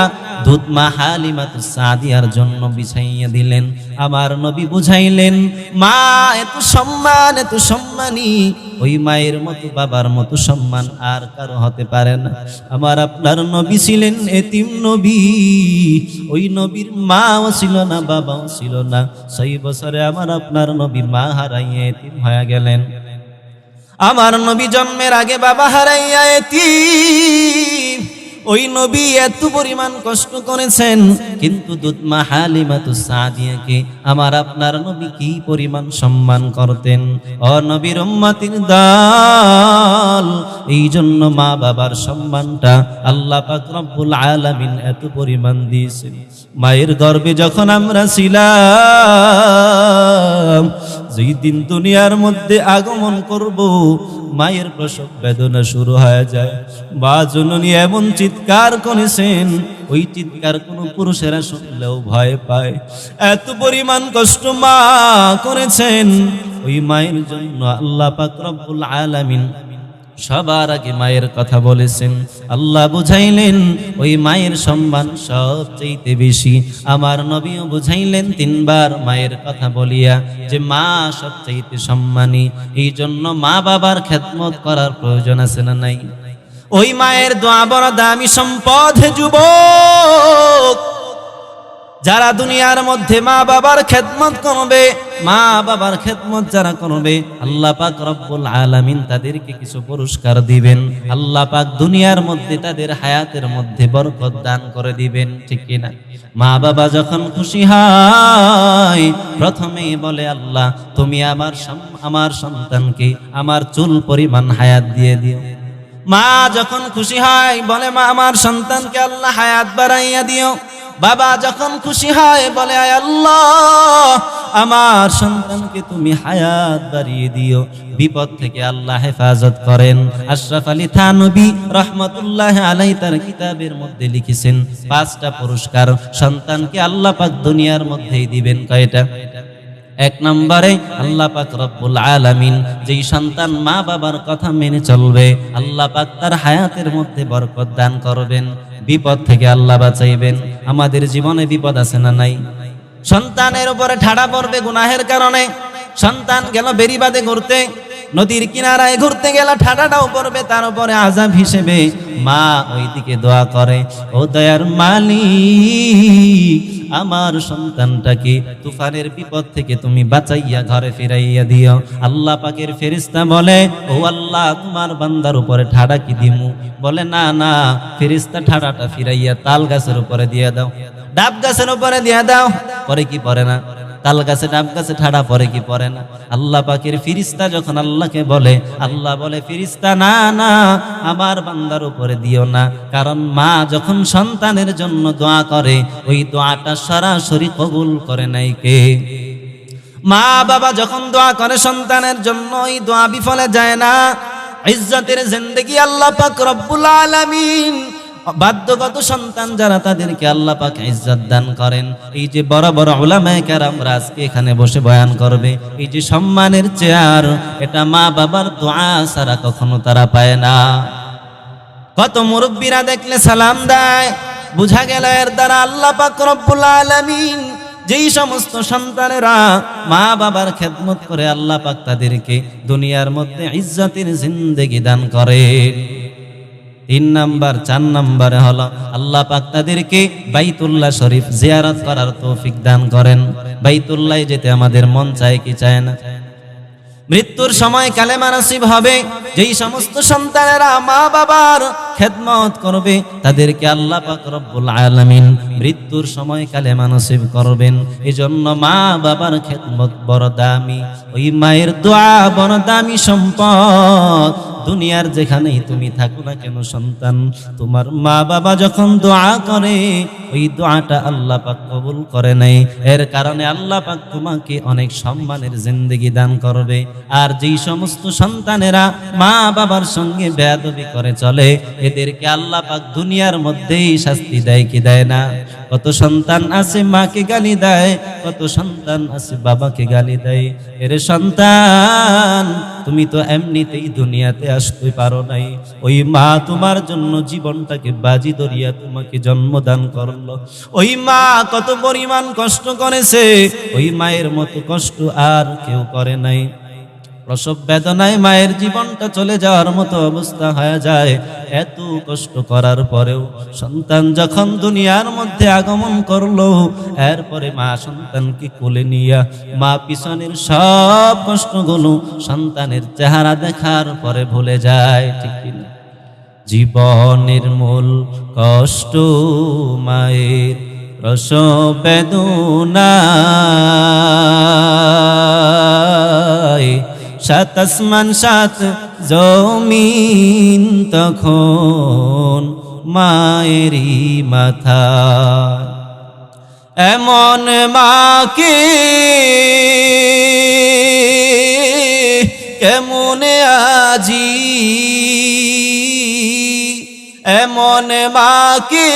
দুধ মা হালিমাতুস সাদিয়ার জন্য বিছাইয়া দিলেন। আমার নবী বুঝাইলেন, মা এত সম্মান, এত সম্মানী, ওই মায়ের মতো বাবার মতো সম্মান আর কারো হতে পারে না। আমার আপনার নবী ছিলেন এতিম নবী। ওই নবীর মাও ছিল না, বাবাও ছিল না। 6 বছরে আমার আপনার নবী মা হারাইয়া এতিম হয়ে গেলেন। আমার নবী জন্মের আগে বাবা হারাইয়া এতিম। ওই নবী এত পরিমাণ কষ্ট করেছেন, কিন্তু দুধ মা হালিমাতুস সাদিয়াকে আমার আপনার নবী কি পরিমাণ সম্মান করতেন। ও নবীর উম্মতির দল, এই জন্য মা বাবার সম্মানটা আল্লাহ পাক রব্বুল আলামিন এত পরিমাণ দিয়েছেন। মায়ের গর্ভে যখন আমরা ছিলাম, যেই দিন দুনিয়ার মধ্যে আগমন করব, মায়ের প্রসব বেদনা শুরু হয়ে যায়। মা জননী এমন চিৎকার করেছেন, ওই চিৎকার কোন পুরুষেরা শুনলেও ভয় পায়। এত পরিমাণ কষ্ট মা করেছেন। ওই মায়ের জন্য আল্লাহ পাক রব্বুল আলামিন সবার আগে মায়ের কথা বলেছেন। আল্লাহ বুঝাইলেন ওই মায়ের সম্মান সবচেয়ে বেশি। আমার নবীও বুঝাইলেন 3 বার মায়ের কথা বলিয়া যে মা সবচেয়ে সম্মানী। এই জন্য মা বাবার খেদমত করার প্রয়োজন আছে না নাই? ওই মায়ের দোয়া বড় দামি সম্পদ। হে যুবক, যারা দুনিয়ার মধ্যে মা বাবার খেদমত করবে, মা বাবার খেদমত যারা করবে, আল্লাহ পাক রব্বুল আলামিন তাদেরকে কিছু পুরস্কার দিবেন। আল্লাহ পাক দুনিয়ার মধ্যে তাদের হায়াতের মধ্যে বরকত দান করে দিবেন, ঠিক কিনা? মা বাবা যখন খুশি হয় প্রথমেই বলে, আল্লাহ তুমি আমার সন্তানকে আমার চুল পরিমাণ হায়াত দিয়ে দিও। মা যখন খুশি হয় বলে, মা আমার সন্তানকে আল্লাহ হায়াত বাড়াইয়া দিও। বাবা যখন খুশি হয় বলে, আয় আল্লাহ আমার সন্তানকে তুমি হায়াত বাড়িয়ে দিও। বিপদ থেকে আল্লাহ হেফাজত করেন। আশরাফ আলী থানভী রহমতুল্লাহ আলাইহি তার কিতাবের মধ্যে লিখেছেন 5টা পুরস্কার সন্তানকে আল্লাহ পাক দুনিয়ার মধ্যেই দিবেন। কয়টা? 1 নম্বরে আল্লাহ পাক রব্বুল আলামিন যেই সন্তান মা বাবার কথা মেনে চলবে, আল্লাহ পাক তার হায়াতের মধ্যে বরকত দান করবেন, বিপদ থেকে আল্লাহ বাঁচাইবেন। আমাদের জীবনে বিপদ আছে না নাই? সন্তানের উপরে ঠাড়া পড়বে গুনাহের কারণে। সন্তান গেল বেরিবাদে ঘুরতে, নদীর কিনারায় ঘুরতে গেল, ঠাডাটাও পড়বে তার উপরে আযাব হিসেবে। মা ওইদিকে দোয়া করে, ও দয়ার মালিক আমার সন্তানটাকে তুফানের বিপদ থেকে তুমি বাঁচাইয়া ঘরে ফিরাইয়া দিও। আল্লাহ পাকের ফেরেশতা বলে, ও আল্লাহ তোমার বান্দার উপরে ঠাডা কি দিমু? বলে, না না, ফেরেশতা ঠাডাটা ফিরাইয়া তাল গাছের উপরে দিয়ে দাও, ডাব গাছের উপরে দিয়ে দাও। পরে কি পরে না? তাল গাছে ডাব গাছে ঠাড়া পরে কি পরে না? আল্লাহ পাকের ফেরেশতা যখন আল্লাহকে বলে, আল্লাহ বলে, ফেরেশতা না না, আমার বান্দার উপরে দিও না। কারণ মা যখন সন্তানের জন্য দোয়া করে, ওই দোয়াটা সরাসরি কবুল করে নাই কে? মা বাবা যখন দোয়া করে সন্তানের জন্য, ওই দোয়া বিফলে যায় না। ইজ্জতের জিন্দেগি আল্লাহ পাক রব্বুল আলামিন বাধ্যগত সন্তান যারা, তাদেরকে আল্লাহ পাক ইজ্জত দান করেন। এই যে বড় বড় উলামায়ে কেরামরা আজকে এখানে বসে বয়ান করবে, এই যে সম্মানের চেয়ার, এটা মা বাবার দোয়া ছাড়া কখনো তারা পায় না। কত মুরব্বীরা দেখলে সালাম দেয়, বুঝা গেল এর দ্বারা আল্লাহ পাক রব্বুল আলামিন যেই সমস্ত সন্তানেরা মা বাবার খেদমত করে, আল্লাহ পাক তাদেরকে দুনিয়ার মধ্যে ইজ্জতের জিন্দেগি দান করে। 3 নাম্বার 4 নম্বরে হলো আল্লাহ পাক তাদেরকে বাইতুল্লাহ শরীফ জিয়ারত করার তৌফিক দান করেন। বাইতুল্লাহে যেতে আমাদের মন চায় কি চায় না? মৃত্যুর সময় কালেমা নসিব হবে। যেই সমস্ত সন্তানেরা মা বাবার খেদমত করবে, তাদেরকে আল্লাহ পাক রব্বুল আলামিন মৃত্যুর সময় কালেমা নসিব করবেন। এজন্য মা বাবার খেদমত বড় দামি, ওই মায়ের দোয়া বড় দামি সম্পদ। দুনিয়ার যেখানেই তুমি থাকো না কেন সন্তান, তোমার মা বাবা যখন দোয়া করে, ওই দোয়াটা আল্লাহ পাক কবুল করে নাই। এর কারণে আল্লাহ পাক তোমাকে অনেক সম্মানের জিন্দেগি দান করবে। আর যেই সমস্ত সন্তানেরা মা বাবার সঙ্গে বেয়াদবি করে চলে, এদেরকে আল্লাহ পাক দুনিয়ার মধ্যেই শাস্তি দেয় কি দেয় না? কত সন্তান আছে মাকে গালি দেয়, কত সন্তান আছে বাবাকে গালি দেয়। এর সন্তান, তুমি তো এমনিতেই দুনিয়াতে আসতে পারো নাই, ওই মা তোমার জন্য জীবনটাকে বাজি ধরিয়া তোমাকে জন্মদান করলো। ওই মা কত পরিমাণ কষ্ট করেছে, ওই মায়ের মতো কষ্ট আর কেউ করে নাই। প্রসব বেদনায় মায়ের জীবনটা চলে যাওয়ার মতো অবস্থা হয়ে যায়। এত কষ্ট করার পরেও সন্তান যখন দুনিয়ার মধ্যে আগমন করলো, এরপরে মা সন্তানকে কোলে নিয়া মা পিছনের সব কষ্টগুলো সন্তানের চেহারা দেখার পরে ভুলে যায়, ঠিক কিনা? জীবনের মূল কষ্ট মায়ের প্রসব বেদনায়, 7 আসমান 7 জমিন তখন মায়েরই মাথা। এমন মাকে কেমনে আজি, এমন মাকে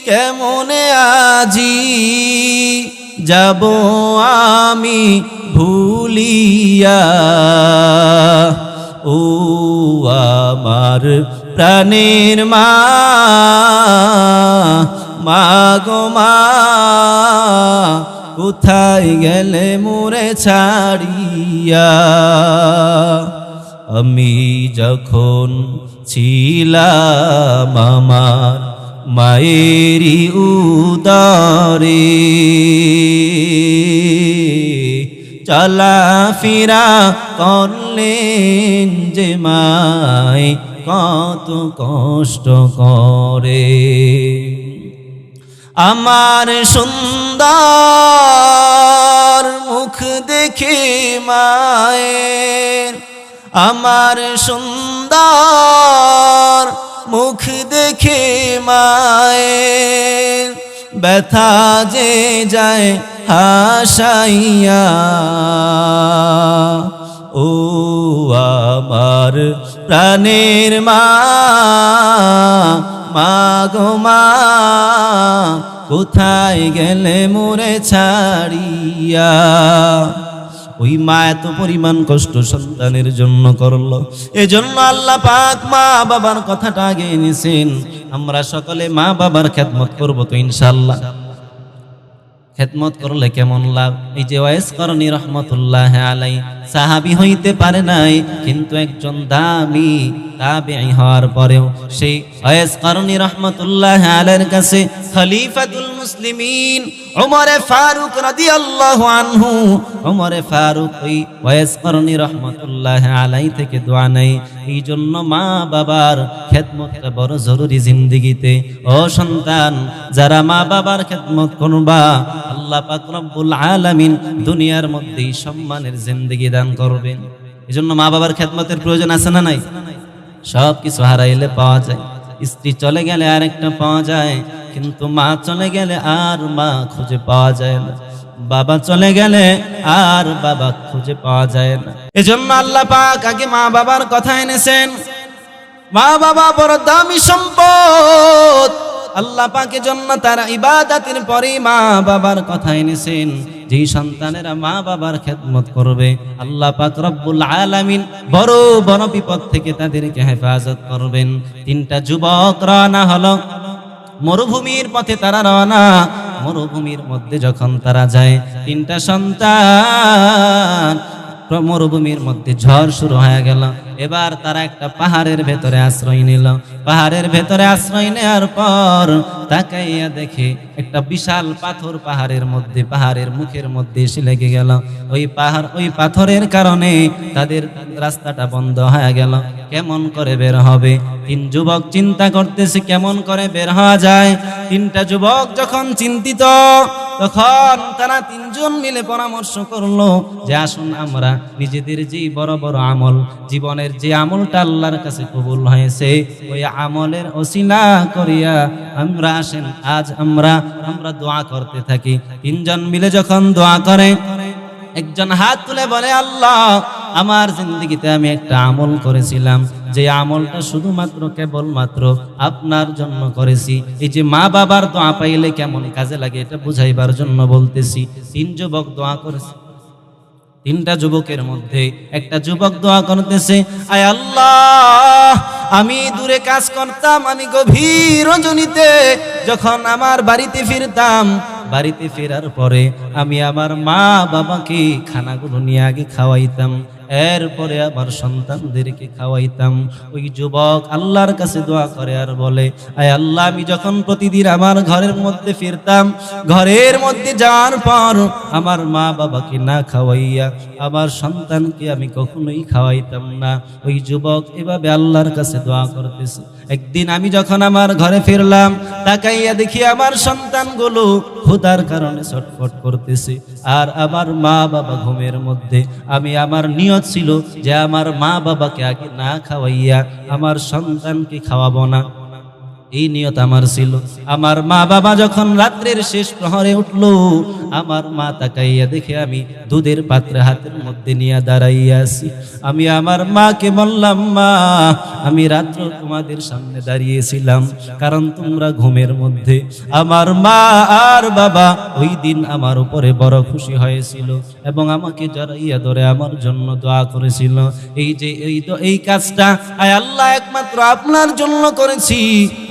কেমনে আজি যাব আমি ভুলিয়া। ও আমার প্রাণের মা, মা গো মা, কোথায় গেলে মোরে ছাড়িয়া? আমি যখন ছিলাম আমার মায়েরই উদরে, চলাফেরা করলেন যে মায় কত কষ্ট করে। আমার সুন্দর মুখ দেখে মায়ের, আমার সুন্দর মুখ দেখে মায়ের ব্যথা যে যায় হাসাইয়া। ও আমার প্রাণের মা, মা গো মা, কোথায় গেলে মোরে ছাড়িয়া। ওই মা এত পরিমাণ কষ্ট সন্তানের জন্য করলো, এজন্য আল্লাহ পাক মা বাবার কথাটা আগে এনেছেন। আমরা সকলে মা বাবার খেদমত করবো তো ইনশাআল্লাহ। খেদমত করলে কেমন লাভ? এই যে ওয়াইস করণী রহমতুল্লাহ আলাই সাহাবী হইতে পারে নাই, কিন্তু একজন দামি তাবেঈ হওয়ার পরেও সেই ওয়াইস করণী রহমতুল্লাহ আলাইহির কাছে খলিফাতুল মুসলিমিন ওমরে ফারুক রাদিয়াল্লাহু আনহু, ওমরে ফারুক ওই ওয়াইস করণী রহমতুল্লাহ আলাই থেকে দোয়া নেই। এই জন্য মা বাবার খেদমতটা বড় জরুরি জিন্দেগিতে। ও সন্তান, যারা মা বাবার খেদমত করবা আল্লাহ পাক রব্বুল আলামিন দুনিয়ার মধ্যেই সম্মানের জিন্দেগি দান করবেন। এজন্য মা বাবার খেদমতের প্রয়োজন আছে না নাই? সব কিছু হারাইলে পাওয়া যায়, স্ত্রী চলে গেলে আরেকটা পাওয়া যায়, কিন্তু মা চলে গেলে আর মা খুঁজে পাওয়া যায় না, বাবা চলে গেলে আর বাবা খুঁজে পাওয়া যায় না। এজন্য আল্লাহ পাক আগে মা বাবার কথা এনেছেন। মা বাবা বড় দামি সম্পদ। আল্লাহ পাকের জন্য তারা ইবাদতের পরে মা বাবার কথা এনেছেন। যেই সন্তানেরা মা বাবার খেদমত করবে আল্লাহ পাক রব্বুল আলামিন বড় বড় বিপদ থেকে তাদেরকে হেফাজত করবেন। তিনটা যুবক রওনা হলো মরুভূমির পথে, তারা রওনা। মরুভূমির মধ্যে যখন তারা যায়, তিনটা সন্তান, মরুভূমির মধ্যে ঝড় শুরু হয়ে গেল। এবার তারা একটা পাহাড়ের ভেতরে আশ্রয় নিল। পাহাড়ের ভেতরে আশ্রয় নেওয়ার পর তাকাইয়া দেখে একটা বিশাল পাথর পাহাড়ের মধ্যে, পাহাড়ের মুখের মধ্যে এসে লেগে গেল। ওই পাথরের কারণে তাদের রাস্তাটা বন্ধ হয়ে গেল। কেমন করে বের হবে? তিন যুবক চিন্তা করতেছে কেমন করে বের হওয়া যায়। তিনটা যুবক যখন চিন্তিত, তখন তারা তিনজন মিলে পরামর্শ করলো যে আসুন আমরা নিজেদের যে বড় বড় আমল, জীবনের যে আমলটা আল্লাহর কাছে কবুল হয়েছে, ওই আমলের ওসিলা করিয়া আমরা আসেন আজ আমরা দোয়া করতে থাকি। তিনজন মিলে যখন দোয়া করে, একজন হাত তুলে বলে, আল্লাহ আমার জিন্দেগিতে আমি একটা আমল করেছিলাম, যে আমলটা শুধুমাত্র কেবলমাত্র আপনার জন্য করেছি। এই যে মা বাবার দোয়া পাইলে কেমন কাজে লাগে এটা বুঝাইবার জন্য বলতেছি। তিন যুবক দোয়া করেছে। তিনটা যুবকের মধ্যে একটা যুবক দোয়া করতেছে, আয় আল্লাহ, আমি দূরে কাজ করতাম, আমি গভীর রজনীতে যখন আমার বাড়িতে ফিরতাম, বাড়িতে ফেরার পরে আমি আমার মা বাবাকে খানাগুলো নিয়ে আগে খাওয়াইতাম, এরপরে আমার সন্তানদেরকে খাওয়াইতাম। ওই যুবক আল্লাহর কাছে দোয়া করে আর বলে, আয় আল্লাহ, আমি যখন প্রতিদিন আমার ঘরের মধ্যে ফিরতাম, ঘরের মধ্যে যাওয়ার পর আমার মা বাবাকে না খাওয়াইয়া আমার সন্তানকে আমি কখনোই খাওয়াইতাম না। ওই যুবক এভাবে আল্লাহর কাছে দোয়া করতেছে। একদিন আমি যখন আমার ঘরে ফিরলাম, তাকাইয়া দেখি আমার সন্তানগুলো ক্ষুধার কারণে ছটফট করতেছে, আর আমার মা বাবা ঘুমের মধ্যে। আমি আমার নিয়ত ছিল যে আমার মা বাবাকে আগে না খাওয়াইয়া আমার সন্তানকে খাওয়াবো না, এই নিয়ত আমার ছিল। আমার মা বাবা যখন রাত্রের শেষ প্রহরে উঠলো, আমার মা তাকাইয়া দেখে আমি দুধের পাত্রে হাতের মধ্যে নিয়ে দাঁড়াইয়া আছি। আমি আমার মাকে বললাম, মা, আমি রাত্র তোমাদের সামনে দাঁড়িয়েছিলাম কারণ তোমরা ঘুমের মধ্যে। আমার মা আর বাবা ওই দিন আমার উপরে বড় খুশি হয়েছিল এবং আমাকে জড়াইয়া ধরে আমার জন্য দোয়া করেছিল। এই যে এই কাজটা আয় আল্লাহ একমাত্র আপনার জন্য করেছি।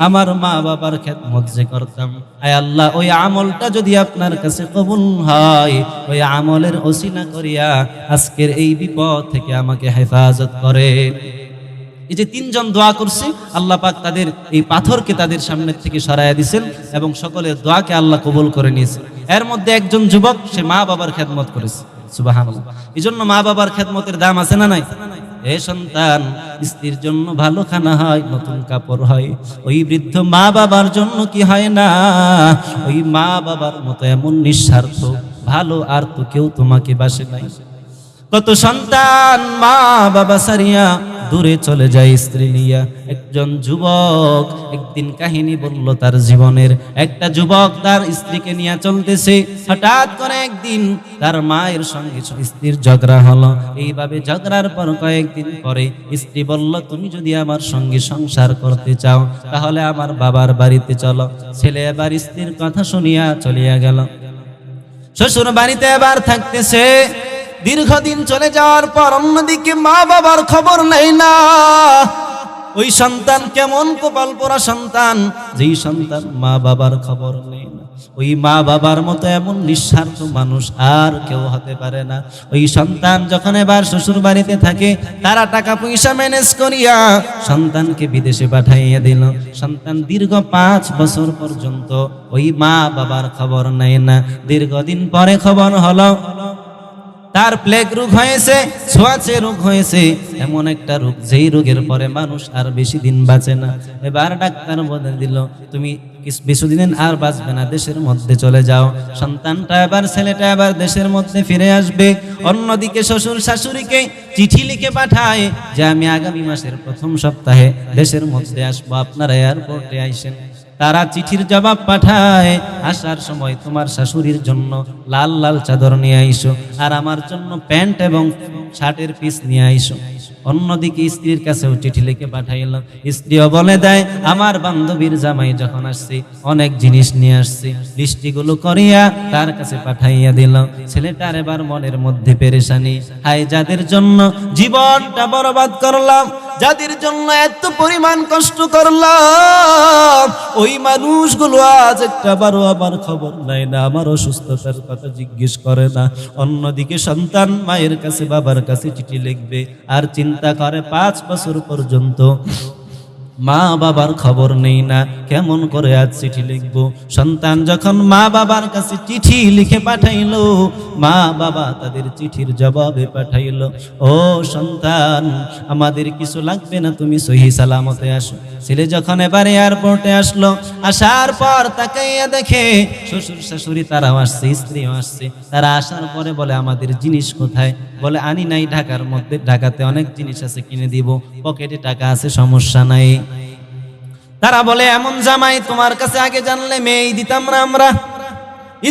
আমার মা বাবার খেদমত যে করতাম, আয় আল্লাহ ওই আমলটা যদি আপনার কাছে কবুল হয়, ওই আমলের ওসিলা করিয়া আজকের এই বিপদ থেকে আমাকে হেফাজত করেন। এই যে তিনজন দোয়া করছে, আল্লাহ পাক তাদের এই পাথরকে তাদের সামনে থেকে সরাইয়া দিয়েছেন এবং সকলের দোয়াকে আল্লাহ কবুল করে নিয়েছে। এর মধ্যে একজন যুবক, সে মা বাবার খেদমত করেছে। সুবহানাল্লাহ। এই জন্য মা বাবার খেদমতের দাম আছে না নাই? এ সন্তান, স্ত্রীর জন্য ভালো খানা হয়, নতুন কাপড় হয়, ওই বৃদ্ধ মা বাবার জন্য কি হয় না? ওই মা বাবার মতো এমন নিঃস্বার্থ ভালো আর তো কেউ তোমাকে বাসে নাই। কত সন্তান মা বাবা সারিয়া দূরে চলে যায় স্ত্রী নিয়া। একজন যুবক একদিন কাহিনী বলল তার জীবনের। একটা যুবক তার স্ত্রীকে নিয়ে চলতেছে, হঠাৎ করে একদিন তার মায়ের সঙ্গে স্ত্রীর ঝগড়া হলো। এইভাবে ঝগড়ার পর কয়েকদিন পরে স্ত্রী বলল, তুমি যদি আমার সঙ্গে সংসার করতে চাও তাহলে আমার বাবার বাড়িতে চলো। ছেলে এবার স্ত্রীর কথা শুনিয়া চলিয়া গেল। শ্বশুর বাড়িতে এবার থাকতেছে। দীর্ঘদিন চলে যাওয়ার পর অন্যদিকে মা বাবার খবর নেই না। ওই সন্তান কেমন কপাল পোড়া সন্তান, যেই সন্তান মা বাবার খবর নেই না। ওই মা বাবার মতো এমন নিঃস্বার্থ মানুষ আর কেউ হতে পারে না। ওই সন্তান যখন এবার শ্বশুর বাড়িতে থাকে, তারা টাকা পয়সা ম্যানেজ করিয়া সন্তানকে বিদেশে পাঠাইয়া দিল। সন্তান দীর্ঘ 5 বছর পর্যন্ত ওই মা বাবার খবর নেয় না। দীর্ঘদিন পরে খবর হলো তার প্লেগ রোগ হয়েছে, ছোঁয়াচে রোগ হয়েছে, এমন একটা রোগ যেই রোগের পরে মানুষ আর বেশি দিন বাঁচে না। এবার ডাক্তার বলে দিল, তুমি বেশিদিন আর বাঁচবে না, দেশের মধ্যে চলে যাও। সন্তানটা এবার, ছেলেটা এবার দেশের মধ্যে ফিরে আসবে। অন্যদিকে শ্বশুর শাশুড়িকে চিঠি লিখে পাঠায় যে আমি আগামী মাসের প্রথম সপ্তাহে দেশের মধ্যে আসবো, আপনারা এয়ারপোর্টে আইসেন। তারা চিঠির জবাব পাঠায়, আসার সময় তোমার শাশুড়ির জন্য লাল লাল চাদর নিয়ে আইসো, আর আমার জন্য প্যান্ট এবং শার্টের পিস নিয়ে আইসো। অন্যদিকে স্ত্রীর কাছেও চিঠি লিখে পাঠাইল। স্ত্রীও বলে দেয়, আমার বান্ধবীর জামাই যখন আসছে অনেক জিনিস নিয়ে আসছে, লিস্টিগুলো করিয়া তার কাছে পাঠাইয়া দিল। ছেলেটার এবার মনের মধ্যে পেরেশানি, হায় যাদের জন্য জীবনটা বরবাদ করলাম, যাদের জন্য এত পরিমাণ কষ্ট করলাম, ওই মানুষগুলো আজ একটা বারো আমার খবর নেয় না, আমার অসুস্থতার কথা জিজ্ঞেস করে না। অন্যদিকে সন্তান মায়ের কাছে বাবার কাছে চিঠি লিখবে আর চিন্তা করে 5 বছর পর্যন্ত মা বাবার খবর নেই না, কেমন করে আজ চিঠি লিখব। সন্তান যখন মা বাবার কাছে চিঠি লিখে পাঠাইল, মা বাবা তাদের চিঠির জবাবে পাঠাইল, ও সন্তান আমাদের কিছু লাগবে না, তুমি সহি সালামতে আসো। ছেলে যখন এবার এয়ারপোর্টে আসলো, আসার পর তাকাইয়া দেখে শ্বশুর শাশুড়ি তারাও আসছে, স্ত্রীও আসছে। তারা আসার পরে বলে, আমাদের জিনিস কোথায়? বলে, আনি নাই, ঢাকার মধ্যে, ঢাকাতে অনেক জিনিস আছে, কিনে দিব, পকেটে টাকা আছে, সমস্যা নাই। তারা বলে, এমন জামাই তোমার কাছে আগে জানলে মেয়ে দিতাম না আমরা।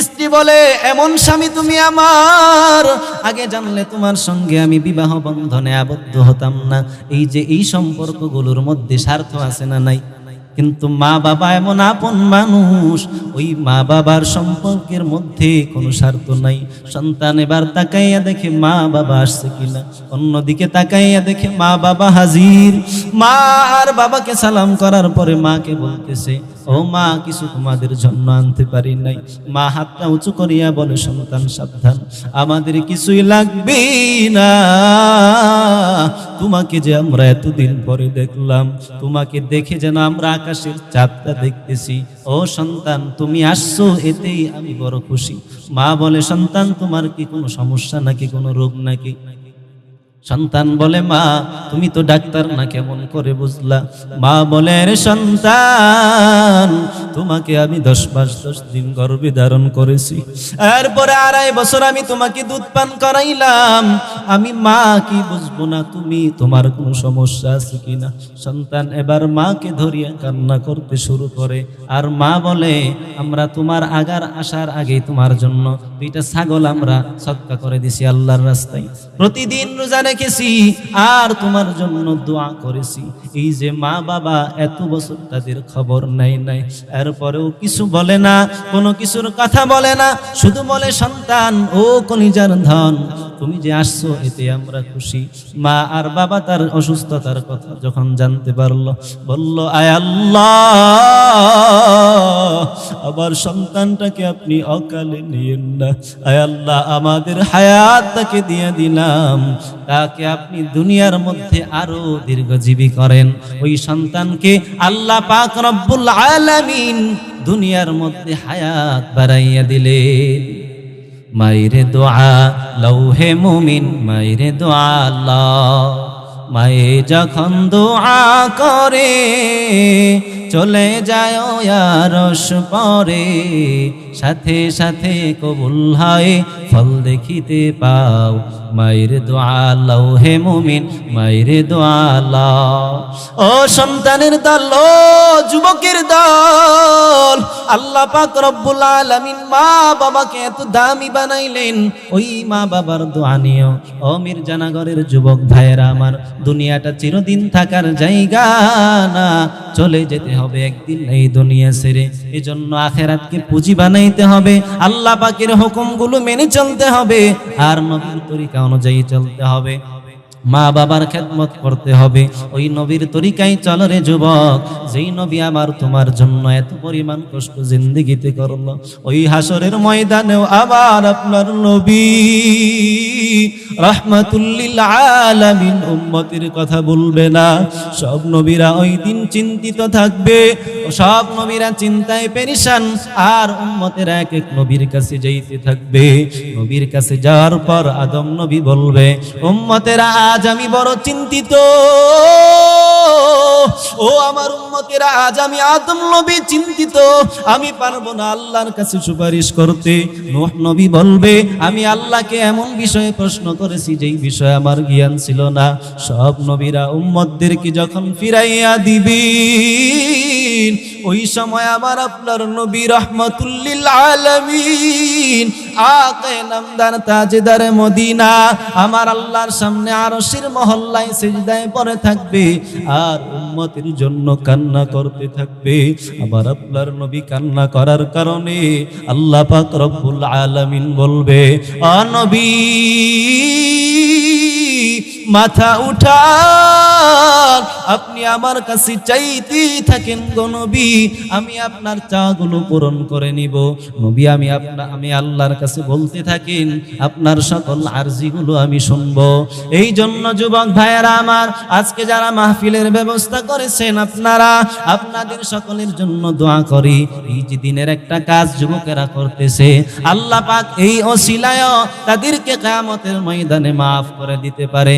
স্ত্রী বলে, এমন স্বামী তুমি আমার, আগে জানলে তোমার সঙ্গে আমি বিবাহ বন্ধনে আবদ্ধ হতাম না। এই যে এই সম্পর্কগুলোর মধ্যে স্বার্থ আছে না নাই? কিন্তু মা বাবা এমন আপন মানুষ, ওই মা বাবার সম্পর্কের মধ্যে কোনো স্বার্থ নাই। সন্তান এবার তাকাইয়া দেখে মা বাবা আসছে কিনা, অন্যদিকে তাকাইয়া দেখে মা বাবা হাজির। মা আর বাবাকে সালাম করার পরে মাকে বলতেছে, ও মা, কিছু তোমাদের জন্য আনতে পারি নাই। মা হাতটা উঁচু করিয়া বলে, সন্তান সাবধান, আমাদের কিছুই লাগবে না। তোমাকে যে আমরা এতদিন পরে দেখলাম, তোমাকে দেখে যেন আমরা আকাশের চাঁদটা দেখতেছি। ও সন্তান, তুমি আসছো, এতেই আমি বড় খুশি। মা বলে, সন্তান তোমার কি কোনো সমস্যা নাকি, কোনো রোগ নাকি? সন্তান বলে, মা তুমি তো ডাক্তার না, কেমন করে বুঝলা? মা বলে, রে সন্তান, তোমাকে আমি 10 মাস 10 দিন গর্ভে ধারণ করেছি, এরপরে 2.5 বছর আমি তোমাকে দুধ পান করাইলাম। আমি মা কি বুঝবো না তুমি, তোমার কোনো সমস্যা আছে কিনা। সন্তান এবার মাকে ধরিয়া কান্না করতে শুরু করে, আর মা বলে আমরা তোমার আসার আগে তোমার জন্য 2টা ছাগল আমরা সদকা করে দিছি আল্লাহর রাস্তায়, প্রতিদিন রোজা রেখেছি আর তোমার জন্য দোয়া করেছি। এই যে মা বাবা এত বছর তাদের খবর নাই, এরপরেও কিছু বলে না, কোনো কিছুর কথা বলে না, শুধু বলে সন্তান ও কলিজার ধন, তুমি যে আসছো এতে আমরা খুশি। মা আর বাবা তার অসুস্থতার কথা যখন জানতে পারলো, বলল আয় আল্লাহ, আবার সন্তানটাকে আপনি অকালে নিয়েন না। আয় আল্লাহ, আমাদের হায়াতটাকে দিয়ে দিলাম, তাকে আপনি দুনিয়ার মধ্যে আরো দীর্ঘজীবী করেন। ওই সন্তানকে আল্লাহ পাক রব্বুল আলামিন দুনিয়ার মধ্যে হায়াত বাড়াইয়া দিলেন। মায়ের দোয়া লৌহে মুমিন, মায়ের দোয়া আল্লাহ, মায়ে যখন দোয়া করে চলে যায় আরশ পরে, সাথে সাথে কবুল হয় ফল দেখিতে পাও। মায়ের দোয়া লৌহে মুমিন, মায়ের দোয়া আল্লাহ। ও সন্তানের দল, ও যুবকের দল, আল্লাহ পাক রব্বুল আলামিন মা বাবাকে এত দামি বানাইলেন। ওই মা বাবার দোয়া নিও। ও মির্জানগরের যুবক ভাইয়েরা আমার, দুনিয়াটা চিরদিন থাকার জায়গা না, চলে যেতে হবে একদিন এই দুনিয়া ছেড়ে। এজন্য আখিরাতকে পুঁজি বানাইতে হবে, আল্লাহ পাকের হুকুমগুলো মেনে চলতে হবে, আর নবীর তরিকা অনুযায়ী চলতে হবে, মা বাবার খেদমত করতে হবে। ওই নবীর তরিকায় চলো রে যুবক, যেই নবী আমার তোমার জন্য এত পরিমাণ কষ্ট জিন্দেগিতে করলো, ওই হাসরের ময়দানেও আবার আপনার নবী রাহমাতুল লিল আলামিন উম্মতের কথা বলবে না। সব নবীরা ওই দিন চিন্তিত থাকবে, সব নবীরা চিন্তায় পেরেশান, আর উম্মতেরা এক এক নবীর কাছে যাইতে থাকবে। নবীর কাছে যাওয়ার পর আদম নবী বলবে, উম্মতেরা আজ আমি বড় চিন্তিত, ও আমার উম্মতেরা আজ আমি আদম নবী চিন্তিত, আমি পারবো না আল্লাহর কাছে সুপারিশ করতে। নূহ নবী বলবে, আমি আল্লাহকে এমন বিষয়ে প্রশ্ন করেছি যেই বিষয়ে আমার জ্ঞান ছিল না। সব নবীরা উম্মতদেরকে যখন ফিরাইয়া দিবেন, ওই সময় আমার আপনার নবী রাহমাতুল লিল আলামিন আকে নামদার তাজদার মদিনা আমার আল্লাহর সামনে আরশের মহল্লায় সিজদায় পড়ে থাকবে, আর উম্মতের জন্য কান্না করতে থাকবে। আমার আপনার নবী কান্না করার কারণে আল্লাহ পাক রব্বুল আলামিন বলবে, ও নবী মাথা উঠান, আপনি আমার কাছে চাইতেই থাকেন গো নবী, আমি আপনার চাগুলো পূরণ করে নিব। নবী আমি আল্লাহর কাছে বলতে থাকেন, আপনার সকল আরজিগুলো আমি শুনবো। এই জন্য যুবক ভাইয়েরা আমার, আজকে যারা মাহফিলের ব্যবস্থা করেছেন আপনারা, আপনাদের সকলের জন্য দোয়া করি। এই যে দিনের একটা কাজ যুবকেরা করতেছে, আল্লাহ পাক এই ওসিলায় তাদেরকে কিয়ামতের ময়দানে মাফ করে দিতে পারে।